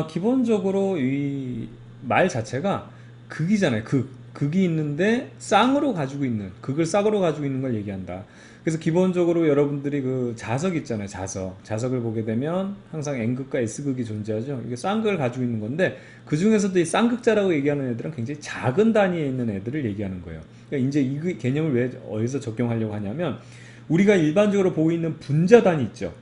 기본적으로 이 말 자체가 극이잖아요. 극이 있는데 쌍으로 가지고 있는, 극을 쌍으로 가지고 있는 걸 얘기한다. 그래서 기본적으로 여러분들이 그 자석 있잖아요. 자석을 보게 되면 항상 N극과 S극이 존재하죠. 이게 쌍극을 가지고 있는 건데 그 중에서도 이 쌍극자라고 얘기하는 애들은 굉장히 작은 단위에 있는 애들을 얘기하는 거예요. 그러니까 이제 이 개념을 왜 어디서 적용하려고 하냐면 우리가 일반적으로 보고 있는 분자 단위 있죠.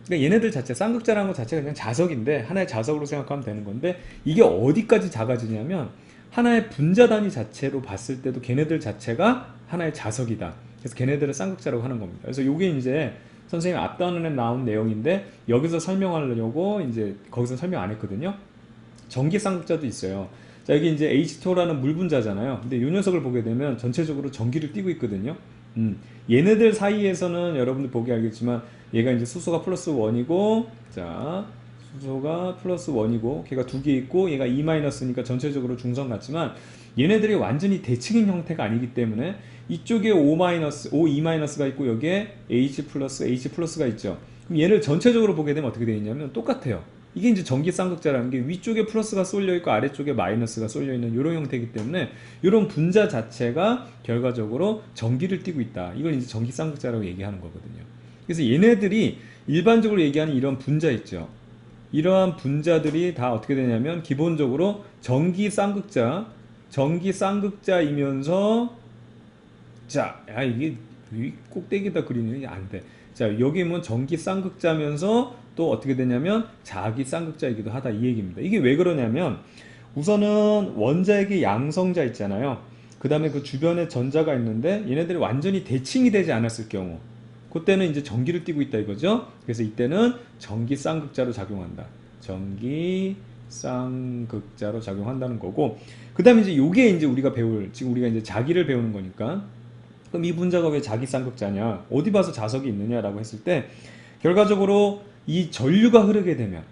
그러니까 얘네들 자체 쌍극자라는 것 자체가 그냥 자석인데 하나의 자석으로 생각하면 되는 건데 이게 어디까지 작아지냐면 하나의 분자 단위 자체로 봤을 때도 걔네들 자체가 하나의 자석이다. 그래서 걔네들을 쌍극자라고 하는 겁니다. 그래서 이게 이제 선생님 앞단원에 나온 내용인데 여기서 설명하려고 이제 거기서 설명 안 했거든요. 전기 쌍극자도 있어요. 자, 여기 이제 H2O라는 물 분자잖아요. 근데 이 녀석을 보게 되면 전체적으로 전기를 띠고 있거든요. 얘네들 사이에서는 여러분들 보기 알겠지만 얘가 이제 수소가 플러스 1이고 자 수소가 플러스 1이고 걔가 두 개 있고 얘가 E 마이너스니까 전체적으로 중성 같지만 얘네들이 완전히 대칭인 형태가 아니기 때문에 이쪽에 O 마이너스, O E 마이너스가 있고 여기에 H 플러스, H 플러스가 있죠. 그럼 얘를 전체적으로 보게 되면 어떻게 되어 있냐면 똑같아요. 이게 이제 전기 쌍극자라는 게 위쪽에 플러스가 쏠려 있고 아래쪽에 마이너스가 쏠려 있는 이런 형태이기 때문에 이런 분자 자체가 결과적으로 전기를 띠고 있다. 이걸 이제 전기 쌍극자라고 얘기하는 거거든요. 그래서 얘네들이 일반적으로 얘기하는 이런 분자 있죠. 이러한 분자들이 다 어떻게 되냐면 기본적으로 전기 쌍극자이면서 자, 야 이게 위 꼭대기에다 그리는 게 안 돼. 자, 여기 뭐 전기 쌍극자면서 또 어떻게 되냐면 자기 쌍극자이기도 하다 이 얘기입니다. 이게 왜 그러냐면 우선은 원자핵의 양성자 있잖아요. 그 다음에 그 주변에 전자가 있는데 얘네들이 완전히 대칭이 되지 않았을 경우 그때는 이제 전기를 띠고 있다 이거죠. 그래서 이때는 전기 쌍극자로 작용한다. 전기 쌍극자로 작용한다는 거고 그 다음에 이제 요게 이제 우리가 배울 지금 우리가 이제 자기를 배우는 거니까 그럼 이 분자가 왜 자기 쌍극자냐? 어디 봐서 자석이 있느냐라고 했을 때 결과적으로 이 전류가 흐르게 되면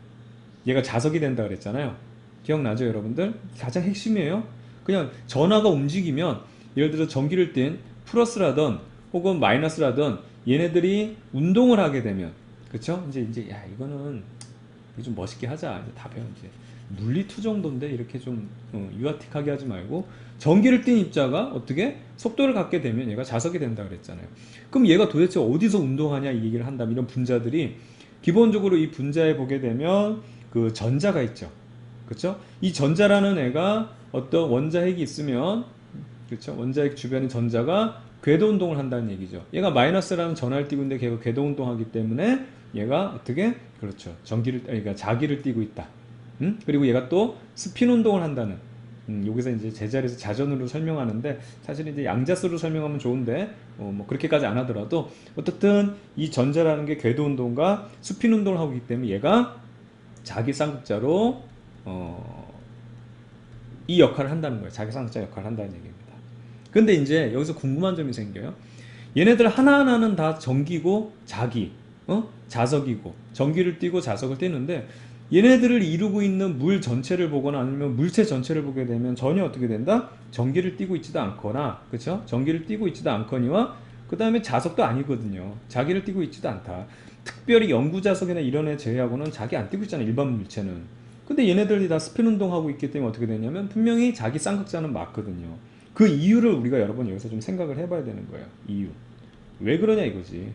얘가 자석이 된다 그랬잖아요. 기억나죠, 여러분들? 가장 핵심이에요. 그냥 전하가 움직이면 예를 들어 전기를 띤 플러스라든 혹은 마이너스라든 얘네들이 운동을 하게 되면 그쵸? 이제 야 이거는 좀 멋있게 하자. 이제 다 배워 이제 물리2 정도인데 이렇게 좀 유아틱하게 하지 말고 전기를 띤 입자가 어떻게 속도를 갖게 되면 얘가 자석이 된다 그랬잖아요. 그럼 얘가 도대체 어디서 운동하냐 이 얘기를 한다면 이런 분자들이 기본적으로 이 분자에 보게 되면 그 전자가 있죠. 그렇죠? 이 전자라는 애가 어떤 원자핵이 있으면 그렇죠? 원자핵 주변의 전자가 궤도 운동을 한다는 얘기죠. 얘가 마이너스라는 전하를 띠고 있는데 걔가 궤도 운동하기 때문에 얘가 어떻게 그렇죠. 그러니까 자기를 띠고 있다. 그리고 얘가 또 스핀 운동을 한다는 여기서 이제 제자리에서 자전으로 설명하는데 사실 이제 양자수로 설명하면 좋은데 뭐 그렇게까지 안 하더라도 어떻든 이 전자라는 게 궤도 운동과 스핀 운동을 하고 있기 때문에 얘가 자기 쌍극자로 이 역할을 한다는 거예요. 자기 쌍극자 역할을 한다는 얘기입니다. 근데 이제 여기서 궁금한 점이 생겨요. 얘네들 하나하나는 다 전기고 자석이고 전기를 띠고 자석을 띠는데 얘네들을 이루고 있는 물 전체를 보거나 아니면 물체 전체를 보게 되면 전혀 어떻게 된다? 전기를 띠고 있지도 않거나 그쵸? 전기를 띠고 있지도 않거니와 그 다음에 자석도 아니거든요. 자기를 띠고 있지도 않다. 특별히 영구자석이나 이런 애 제외하고는 자기 안 띠고 있잖아 일반 물체는. 근데 얘네들이 다 스핀 운동하고 있기 때문에 어떻게 되냐면 분명히 자기 쌍극자는 맞거든요. 그 이유를 우리가 여러분 여기서 좀 생각을 해봐야 되는 거예요. 이유. 왜 그러냐 이거지.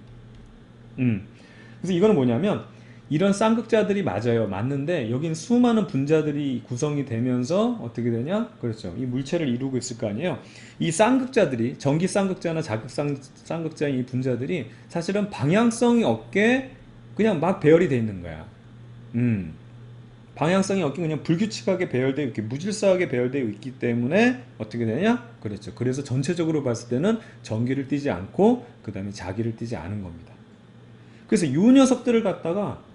그래서 이거는 뭐냐면 이런 쌍극자들이 맞아요. 맞는데 여긴 수많은 분자들이 구성이 되면서 어떻게 되냐? 그렇죠. 이 물체를 이루고 있을 거 아니에요. 이 쌍극자들이 전기 쌍극자나 자극 쌍극자인 이 분자들이 사실은 방향성이 없게 그냥 막 배열이 돼 있는 거야. 방향성이 없게 그냥 불규칙하게 배열되어 이렇게 무질서하게 배열되어 있기 때문에 어떻게 되냐? 그렇죠. 그래서 전체적으로 봤을 때는 전기를 띠지 않고 그 다음에 자기를 띠지 않은 겁니다. 그래서 이 녀석들을 갖다가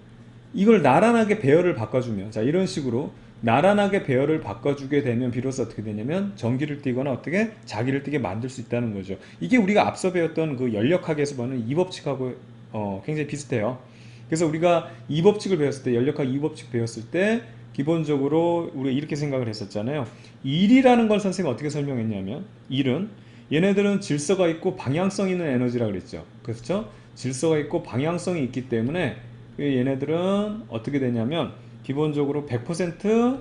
이걸 나란하게 배열을 바꿔주면 자 이런 식으로 나란하게 배열을 바꿔주게 되면 비로소 어떻게 되냐면 전기를 띠거나 어떻게 자기를 띠게 만들 수 있다는 거죠. 이게 우리가 앞서 배웠던 그 연력학에서 보는 이 법칙하고 굉장히 비슷해요. 그래서 우리가 이 법칙을 배웠을 때 연력학 이 법칙 배웠을 때 기본적으로 우리가 이렇게 생각을 했었잖아요. 일이라는 걸 선생님이 어떻게 설명했냐면 일은 얘네들은 질서가 있고 방향성 있는 에너지라 그랬죠. 그렇죠? 질서가 있고 방향성이 있기 때문에 얘네들은 어떻게 되냐면 기본적으로 100%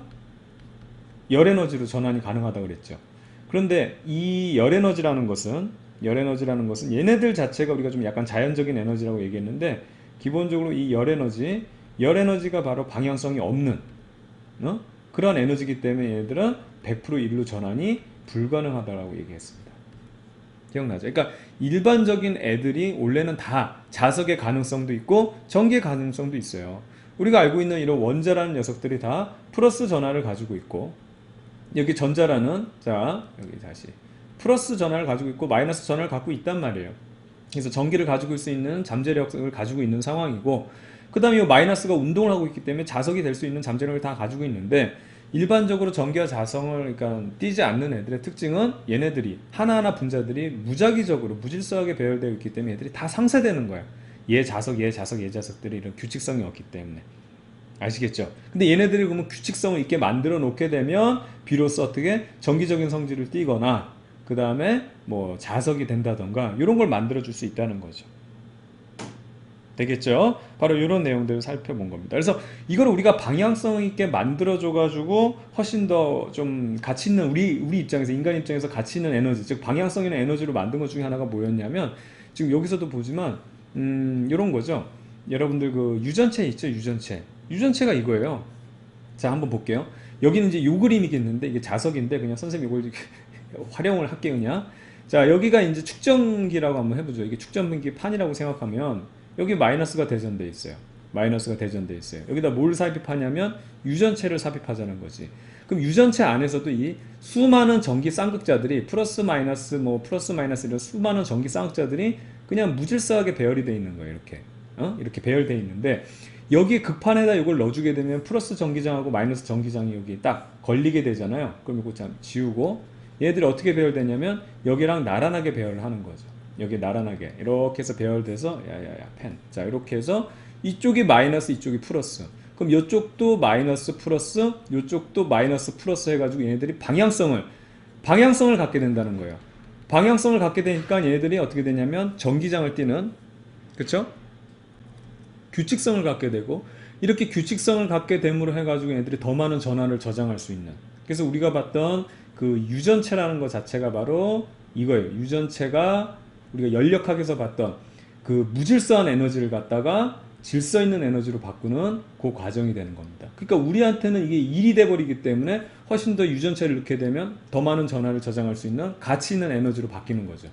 열에너지로 전환이 가능하다고 그랬죠. 그런데 이 열에너지라는 것은 얘네들 자체가 우리가 좀 약간 자연적인 에너지라고 얘기했는데 기본적으로 이 열에너지가 바로 방향성이 없는 그런 에너지이기 때문에 얘네들은 100% 일로 전환이 불가능하다고 얘기했습니다. 기억나죠? 그러니까 일반적인 애들이 원래는 다 자석의 가능성도 있고 전기의 가능성도 있어요. 우리가 알고 있는 이런 원자라는 녀석들이 다 플러스 전하를 가지고 있고 여기 전자라는 여기 다시 플러스 전하를 가지고 있고 마이너스 전하를 갖고 있단 말이에요. 그래서 전기를 가지고 있을 수 있는 잠재력을 가지고 있는 상황이고 그 다음에 이 마이너스가 운동을 하고 있기 때문에 자석이 될 수 있는 잠재력을 다 가지고 있는데 일반적으로 전기와 자성을 그러니까 띄지 않는 애들의 특징은 얘네들이 하나하나 분자들이 무작위적으로 무질서하게 배열되어 있기 때문에 얘들이 다 상쇄되는 거야. 얘 자석, 얘 자석, 얘 자석들이 이런 규칙성이 없기 때문에. 아시겠죠? 근데 얘네들이 그러면 규칙성을 있게 만들어 놓게 되면 비로소 어떻게 전기적인 성질을 띠거나 그 다음에 뭐 자석이 된다던가 이런 걸 만들어 줄 수 있다는 거죠. 되겠죠? 바로 이런 내용들을 살펴본 겁니다. 그래서 이걸 우리가 방향성 있게 만들어줘 가지고 훨씬 더 좀 가치 있는 우리 입장에서 인간 입장에서 가치 있는 에너지, 즉 방향성 있는 에너지로 만든 것 중에 하나가 뭐였냐면 지금 여기서도 보지만 이런 거죠. 여러분들 그 유전체 있죠? 유전체가 이거예요. 자, 한번 볼게요. 여기는 이제 요 그림이겠는데 이게 자석인데 그냥 선생님 이걸 활용을 할게요, 그냥. 자, 여기가 이제 축전기라고 한번 해보죠. 이게 축전기 판이라고 생각하면 여기 마이너스가 대전돼 있어요. 여기다 뭘 삽입하냐면 유전체를 삽입하자는 거지. 그럼 유전체 안에서도 이 수많은 전기 쌍극자들이 플러스 마이너스 이런 수많은 전기 쌍극자들이 그냥 무질서하게 배열이 돼 있는 거예요. 이렇게 배열돼 있는데 여기 극판에다 이걸 넣어주게 되면 플러스 전기장하고 마이너스 전기장이 여기 딱 걸리게 되잖아요. 그럼 이거 참 지우고 얘들이 어떻게 배열되냐면 여기랑 나란하게 배열을 하는 거죠. 여기 나란하게 이렇게 해서 배열돼서 펜. 자, 이렇게 해서 이쪽이 마이너스 이쪽이 플러스. 그럼 이쪽도 마이너스 플러스 이쪽도 마이너스 플러스 해가지고 얘네들이 방향성을 갖게 된다는 거예요. 방향성을 갖게 되니까 얘네들이 어떻게 되냐면 전기장을 띠는 그쵸? 규칙성을 갖게 되고 이렇게 규칙성을 갖게 됨으로 해가지고 얘네들이 더 많은 전환을 저장할 수 있는 그래서 우리가 봤던 그 유전체라는 것 자체가 바로 이거예요. 유전체가 우리가 연력학에서 봤던 그 무질서한 에너지를 갖다가 질서 있는 에너지로 바꾸는 그 과정이 되는 겁니다. 그러니까 우리한테는 이게 일이 돼버리기 때문에 훨씬 더 유전체를 넣게 되면 더 많은 전하를 저장할 수 있는 가치 있는 에너지로 바뀌는 거죠.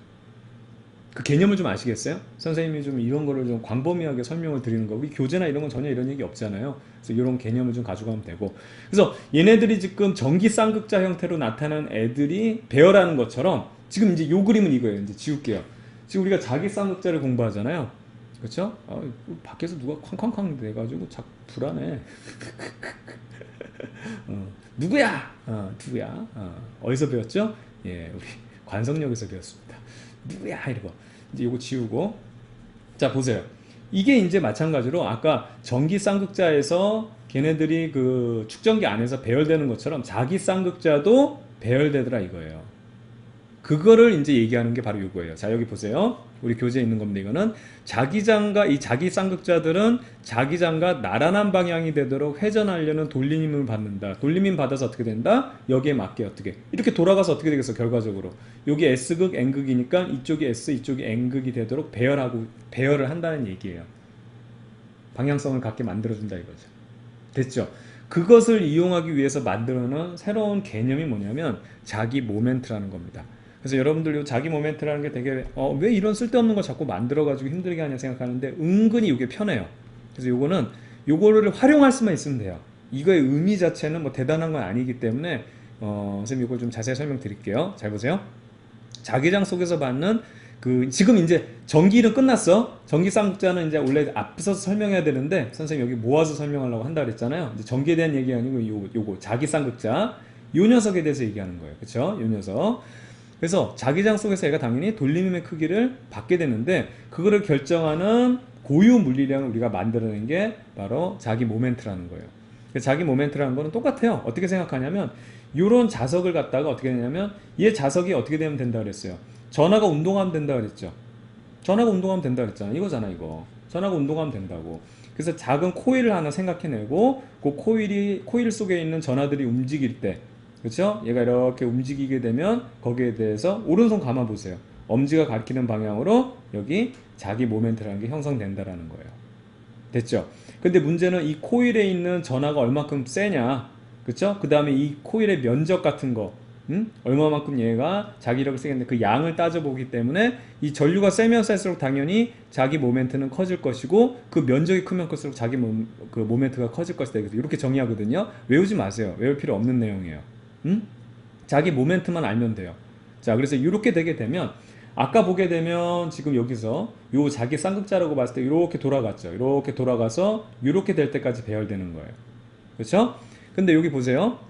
그 개념을 좀 아시겠어요? 선생님이 좀 이런 거를 좀 광범위하게 설명을 드리는 거. 우리 교재나 이런 건 전혀 이런 얘기 없잖아요. 그래서 이런 개념을 좀 가져가면 되고. 그래서 얘네들이 지금 전기 쌍극자 형태로 나타난 애들이 배열하는 것처럼 지금 이제 요 그림은 이거예요. 이제 지울게요. 지금 우리가 자기 쌍극자를 공부하잖아요. 그렇죠? 밖에서 누가 쾅쾅쾅 돼가지고 자꾸 불안해. 누구야? 누구야? 어디서 배웠죠? 예, 우리 관성역에서 배웠습니다. 누구야? 이러고 이제 이거 지우고 자 보세요. 이게 이제 마찬가지로 아까 전기 쌍극자에서 걔네들이 그 축전기 안에서 배열되는 것처럼 자기 쌍극자도 배열되더라 이거예요. 그거를 이제 얘기하는 게 바로 이거예요. 자 여기 보세요. 우리 교재에 있는 겁니다. 이거는 자기장과 이 자기 쌍극자들은 자기장과 나란한 방향이 되도록 회전하려는 돌림을 받는다. 돌림을 받아서 어떻게 된다? 여기에 맞게 어떻게 이렇게 돌아가서 어떻게 되겠어? 결과적으로 여기 S극, N극이니까 이쪽이 S, 이쪽이 N극이 되도록 배열을 한다는 얘기예요. 방향성을 갖게 만들어준다 이거죠. 됐죠? 그것을 이용하기 위해서 만들어놓은 새로운 개념이 뭐냐면 자기 모멘트라는 겁니다. 그래서 여러분들 요 자기 모멘트라는 게 되게 왜 이런 쓸데없는 거 자꾸 만들어가지고 힘들게 하냐 생각하는데 은근히 이게 편해요. 그래서 요거를 활용할 수만 있으면 돼요. 이거의 의미 자체는 뭐 대단한 건 아니기 때문에 선생님 이걸 좀 자세히 설명드릴게요. 잘 보세요. 자기장 속에서 받는 지금 이제 전기는 끝났어. 전기 쌍극자는 이제 원래 앞서서 설명해야 되는데 선생님 여기 모아서 설명하려고 한다 그랬잖아요. 이제 전기에 대한 얘기 아니고 요거 자기 쌍극자 요 녀석에 대해서 얘기하는 거예요. 그렇죠? 요 녀석. 그래서 자기장 속에서 얘가 당연히 돌림의 크기를 받게 되는데 그거를 결정하는 고유 물리량을 우리가 만들어낸 게 바로 자기 모멘트라는 거예요. 자기 모멘트라는 거는 똑같아요. 어떻게 생각하냐면 요런 자석을 갖다가 어떻게 되냐면 얘 자석이 어떻게 되면 된다 그랬어요. 전하가 운동하면 된다 그랬죠. 전하가 운동하면 된다 그랬잖아. 이거잖아 이거. 전하가 운동하면 된다고. 그래서 작은 코일을 하나 생각해내고 그 코일 속에 있는 전하들이 움직일 때, 그렇죠? 얘가 이렇게 움직이게 되면 거기에 대해서 오른손 감아 보세요. 엄지가 가리키는 방향으로 여기 자기 모멘트라는 게 형성된다라는 거예요. 됐죠? 근데 문제는 이 코일에 있는 전하가 얼마큼 세냐, 그쵸? 그 다음에 이 코일의 면적 같은 거, 얼마만큼 얘가 자기력을 쓰겠는데 그 양을 따져보기 때문에 이 전류가 세면 셀수록 당연히 자기 모멘트는 커질 것이고 그 면적이 크면 클수록 자기 그 모멘트가 커질 것이다. 이렇게 정의하거든요. 외우지 마세요. 외울 필요 없는 내용이에요. 자기 모멘트만 알면 돼요. 자, 그래서 이렇게 되게 되면 아까 보게 되면 지금 여기서 요 자기 쌍극자라고 봤을 때 이렇게 돌아갔죠. 이렇게 돌아가서 이렇게 될 때까지 배열되는 거예요. 그렇죠? 근데 여기 보세요.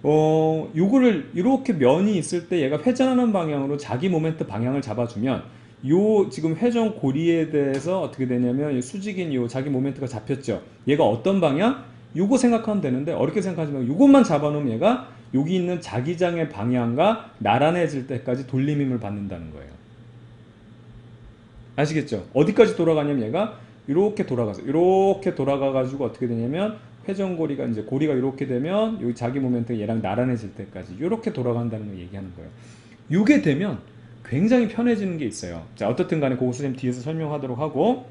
요거를 이렇게 면이 있을 때 얘가 회전하는 방향으로 자기 모멘트 방향을 잡아주면 요 지금 회전 고리에 대해서 어떻게 되냐면 수직인 요 자기 모멘트가 잡혔죠. 얘가 어떤 방향? 요거 생각하면 되는데 어렵게 생각하지 말고 요것만 잡아놓으면 얘가 여기 있는 자기장의 방향과 나란해질 때까지 돌림 힘을 받는다는 거예요. 아시겠죠? 어디까지 돌아가냐면 얘가 이렇게 돌아가서 이렇게 돌아가가지고 어떻게 되냐면 회전고리가 이제 고리가 이렇게 되면 여기 자기 모멘트가 얘랑 나란해질 때까지 이렇게 돌아간다는 걸 얘기하는 거예요. 이게 되면 굉장히 편해지는 게 있어요. 자, 어떻든 간에 그거 선생님 뒤에서 설명하도록 하고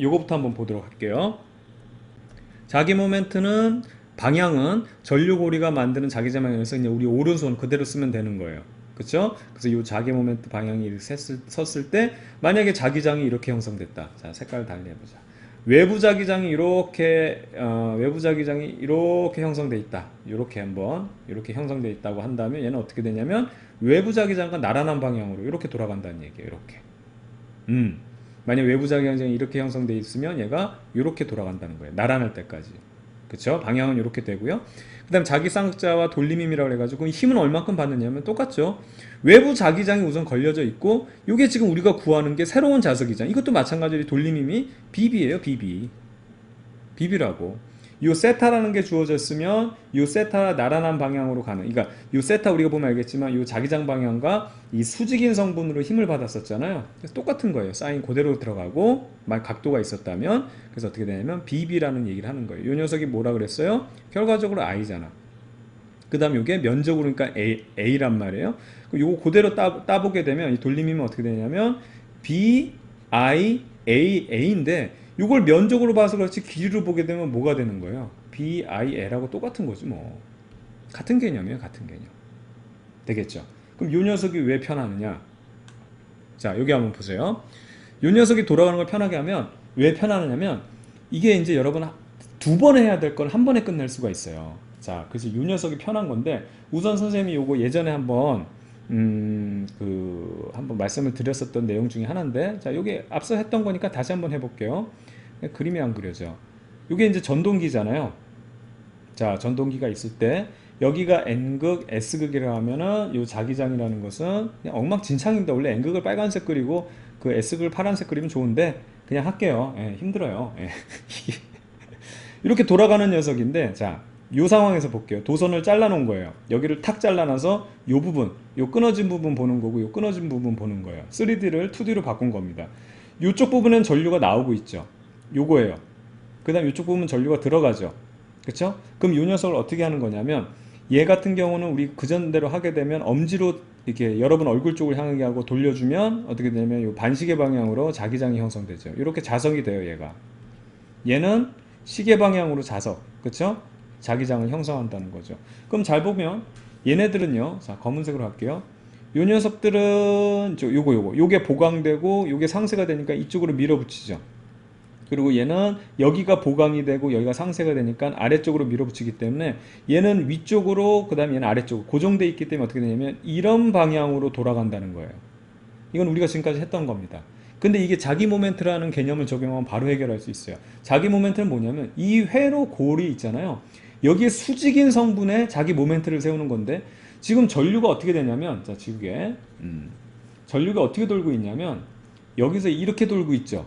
요거부터 한번 보도록 할게요. 자기 모멘트는 방향은 전류고리가 만드는 자기장 방향에서 그냥 우리 오른손 그대로 쓰면 되는 거예요. 그쵸? 그래서 이 자기 모멘트 방향이 이렇게 섰을 때 만약에 자기장이 이렇게 형성됐다. 자, 색깔을 달리 해보자. 외부 자기장이 이렇게 형성돼 있다. 이렇게 한번 이렇게 형성돼 있다고 한다면 얘는 어떻게 되냐면 외부 자기장과 나란한 방향으로 이렇게 돌아간다는 얘기예요. 이렇게. 만약 외부 자기장이 이렇게 형성돼 있으면 얘가 이렇게 돌아간다는 거예요. 나란할 때까지. 그쵸? 방향은 이렇게 되고요. 그 다음 자기 쌍극자와 돌림힘이라고 해가지고 힘은 얼마큼 받느냐면 똑같죠. 외부 자기장이 우선 걸려져 있고 이게 지금 우리가 구하는 게 새로운 자석이장. 이것도 마찬가지로 돌림힘이 BB예요. BB라고. 요 세타라는 게 주어졌으면 요 세타 나란한 방향으로 가는, 그러니까 요 세타 우리가 보면 알겠지만 요 자기장 방향과 이 수직인 성분으로 힘을 받았었잖아요. 그래서 똑같은 거예요. 사인 그대로 들어가고 만 각도가 있었다면 그래서 어떻게 되냐면 BB라는 얘기를 하는 거예요. 요 녀석이 뭐라 그랬어요? 결과적으로 I잖아. 그 다음 요게 면적으로 그러니까 A란 말이에요. 요거 그대로 따보게 되면 이 돌림이면 어떻게 되냐면 B, I, A인데 이걸 면적으로 봐서 그렇지 길이로 보게 되면 뭐가 되는 거예요? BIL하고 똑같은 거지 뭐. 같은 개념이에요. 같은 개념. 되겠죠? 그럼 이 녀석이 왜 편하느냐? 자, 여기 한번 보세요. 이 녀석이 돌아가는 걸 편하게 하면 왜 편하냐면 이게 이제 여러분 두 번 해야 될 걸 한 번에 끝낼 수가 있어요. 자, 그래서 이 녀석이 편한 건데 우선 선생님이 요거 예전에 한번 한번 말씀을 드렸었던 내용 중에 하나인데, 자, 요게 앞서 했던 거니까 다시 한번 해볼게요. 그림이 안 그려져. 요게 이제 전동기잖아요. 자, 전동기가 있을 때 여기가 N극, S극이라 하면은 요 자기장이라는 것은 그냥 엉망진창입니다. 원래 N극을 빨간색 그리고 그 S극을 파란색 그리면 좋은데 그냥 할게요. 예, 힘들어요. 예. 이렇게 돌아가는 녀석인데, 자, 요 상황에서 볼게요. 도선을 잘라 놓은 거예요. 여기를 탁 잘라놔서 요 부분, 요 끊어진 부분 보는 거고 요 끊어진 부분 보는 거예요. 3D를 2D로 바꾼 겁니다. 요쪽 부분은 전류가 나오고 있죠. 요거예요. 그 다음 이쪽 부분 전류가 들어가죠. 그쵸? 그럼 이 녀석을 어떻게 하는 거냐면 얘 같은 경우는 우리 그전대로 하게 되면 엄지로 이렇게 여러분 얼굴 쪽을 향하게 하고 돌려주면 어떻게 되냐면 요 반시계 방향으로 자기장이 형성되죠. 이렇게 자석이 돼요. 얘는 시계 방향으로 자석, 그쵸? 자기장을 형성한다는 거죠. 그럼 잘 보면 얘네들은요, 자, 검은색으로 할게요. 요 녀석들은 요게 보강되고 요게 상쇄가 되니까 이쪽으로 밀어붙이죠. 그리고 얘는 여기가 보강이 되고 여기가 상쇄가 되니까 아래쪽으로 밀어붙이기 때문에 얘는 위쪽으로, 그 다음에 얘는 아래쪽으로 고정되어 있기 때문에 어떻게 되냐면 이런 방향으로 돌아간다는 거예요. 이건 우리가 지금까지 했던 겁니다. 근데 이게 자기 모멘트라는 개념을 적용하면 바로 해결할 수 있어요. 자기 모멘트는 뭐냐면 이 회로 골이 있잖아요. 여기에 수직인 성분에 자기 모멘트를 세우는 건데 지금 전류가 어떻게 되냐면, 자, 지우개, 전류가 어떻게 돌고 있냐면 여기서 이렇게 돌고 있죠.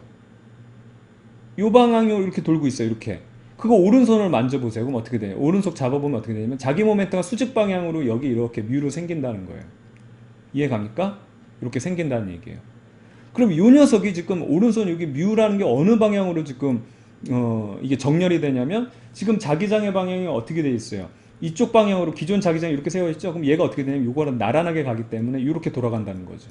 요 방향으로 이렇게 돌고 있어요. 이렇게. 그거 오른손을 만져보세요. 그럼 어떻게 돼요? 오른손 잡아보면 어떻게 되냐면 자기 모멘트가 수직 방향으로 여기 이렇게 뮤로 생긴다는 거예요. 이해 갑니까? 이렇게 생긴다는 얘기예요. 그럼 이 녀석이 지금 오른손 여기 뮤라는 게 어느 방향으로 지금 이게 정렬이 되냐면 지금 자기장의 방향이 어떻게 돼 있어요? 이쪽 방향으로 기존 자기장이 이렇게 세워 있죠? 그럼 얘가 어떻게 되냐면 이거는 나란하게 가기 때문에 이렇게 돌아간다는 거죠.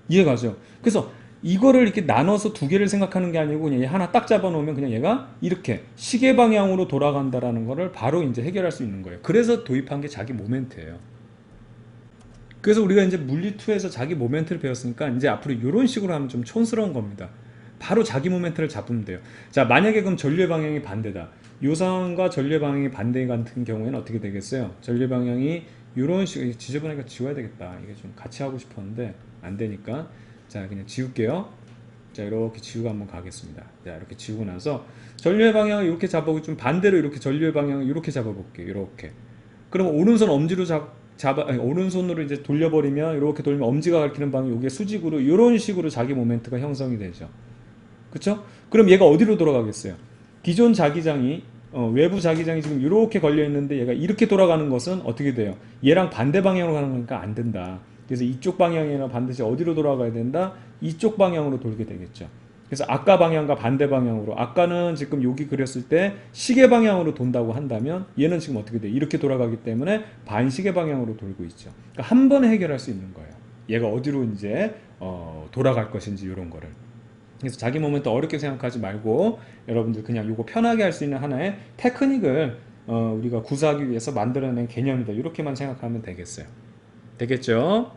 이해가죠? 그래서 이거를 이렇게 나눠서 두 개를 생각하는 게 아니고 그냥 얘 하나 딱 잡아 놓으면 그냥 얘가 이렇게 시계 방향으로 돌아간다라는 거를 바로 이제 해결할 수 있는 거예요. 그래서 도입한 게 자기 모멘트예요. 그래서 우리가 이제 물리2에서 자기 모멘트를 배웠으니까 이제 앞으로 이런 식으로 하면 좀 촌스러운 겁니다. 바로 자기 모멘트를 잡으면 돼요. 자, 만약에 그럼 전류의 방향이 반대다. 요 상황과 전류의 방향이 반대 같은 경우에는 어떻게 되겠어요? 전류의 방향이 이런 식으로 지저분하니까 지워야 되겠다. 이게 좀 같이 하고 싶었는데 안 되니까 자 그냥 지울게요. 자 이렇게 지우고 한번 가겠습니다. 자 이렇게 지우고 나서 전류의 방향을 이렇게 잡아보고 좀 반대로 이렇게 전류의 방향을 이렇게 잡아볼게요. 이렇게. 그러면 오른손 엄지로 아니, 오른손으로 이제 돌려버리면 이렇게 돌면 엄지가 가리키는 방향 이게 수직으로 이런 식으로 자기 모멘트가 형성이 되죠. 그쵸? 그럼 얘가 어디로 돌아가겠어요? 기존 자기장이 외부 자기장이 지금 이렇게 걸려 있는데 얘가 이렇게 돌아가는 것은 어떻게 돼요? 얘랑 반대 방향으로 가는 거니까 안 된다. 그래서 이쪽 방향이나 반드시 어디로 돌아가야 된다? 이쪽 방향으로 돌게 되겠죠. 그래서 아까 방향과 반대 방향으로 아까는 지금 여기 그렸을 때 시계 방향으로 돈다고 한다면 얘는 지금 어떻게 돼? 이렇게 돌아가기 때문에 반시계 방향으로 돌고 있죠. 그러니까 한 번에 해결할 수 있는 거예요. 얘가 어디로 이제 돌아갈 것인지 이런 거를. 그래서 자기 모멘트 어렵게 생각하지 말고 여러분들 그냥 이거 편하게 할 수 있는 하나의 테크닉을 우리가 구사하기 위해서 만들어낸 개념이다. 이렇게만 생각하면 되겠어요. 되겠죠?